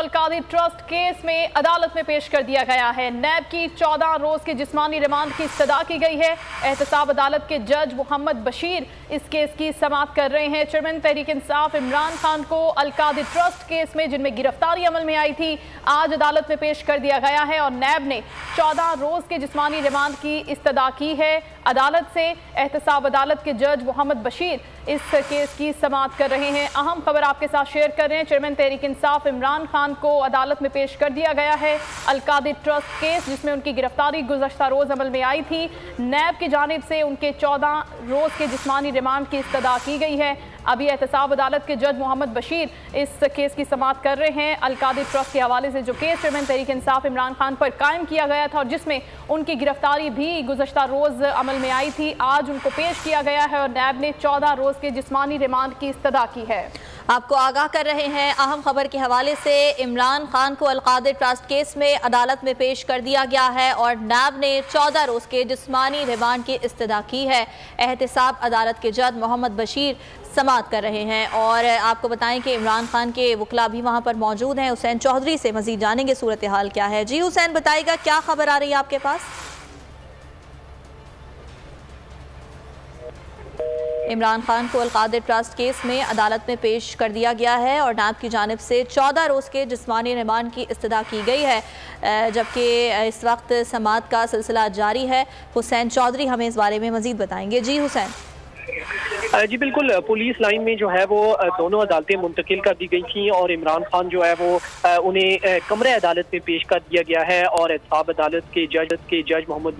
अलकादी trust case में अदालत में पेश कर दिया गया है। नैब की 14 रोज की जिस्मानी रिमांड की इस्तदा की गई है। एहतसाब अदालत के जज मोहम्मद बशीर इस केस की समाअत कर रहे हैं। चेयरमैन तहरीक इंसाफ इमरान खान को अलकादी ट्रस्ट केस में जिनमें गिरफ्तारी अमल में आई थी, आज अदालत में पेश कर दिया गया है और नैब ने 14 रोज के जिस्मानी रिमांड की इस्तदा की है अदालत से। एहतसाब अदालत के जज मोहम्मद बशीर इस केस की समाअत कर रहे हैं। अहम खबर आपके साथ शेयर कर रहे हैं। चेयरमैन तहरीक इंसाफ इमरान खान को अदालत में पेश कर दिया गया है अलकादी ट्रस्ट केस, जिसमें उनकी गिरफ्तारी गुज़श्ता रोज अमल में आई थी। नैब की जानिब से उनके 14 रोज के जिस्मानी रिमांड की इस्तदा की गई है। अभी एहतसाब अदालत के जज मोहम्मद बशीर इस केस की समाअत कर रहे हैं। अलकादी ट्रस्ट के हवाले से जो केस चेयरमैन तहरीक इंसाफ इमरान खान पर कायम किया गया था और जिसमें उनकी गिरफ्तारी भी गुज़श्ता रोज अमल में आई थी, आज उनको पेश किया गया है और नैब ने 14 रोज के जिस्मानी रिमांड की इस्तदा की है। आपको आगाह कर रहे हैं अहम खबर के हवाले से। इमरान खान को अलकादी ट्रस्ट केस में अदालत में पेश कर दिया गया है और नैब ने 14 रोज के जिस्मानी रिमांड की इस्तदा की है। एहतसाब अदालत के जज मोहम्मद बशीर समाअत कर रहे हैं और आपको बताएं कि इमरान खान के वकला भी वहां पर मौजूद हैं। हुसैन चौधरी से मजीद जानेंगे सूरत हाल क्या है। जी हुसैन, बताइएगा क्या खबर आ रही है आपके पास? इमरान खान को अलकादी ट्रस्ट केस में अदालत में पेश कर दिया गया है और नैब की जानिब से 14 रोज़ के जिस्मानी रिमांड की इस्तदा की गई है, जबकि इस वक्त समाअत का सिलसिला जारी है। हुसैन चौधरी हमें इस बारे में मजीद बताएंगे। जी हुसैन। जी बिल्कुल, पुलिस लाइन में जो है वो दोनों अदालतें मुंतकिल कर दी गई थी और इमरान खान जो है वो उन्हें कमरे अदालत में पेश कर दिया गया है और एहतसाब अदालत के जज मोहम्मद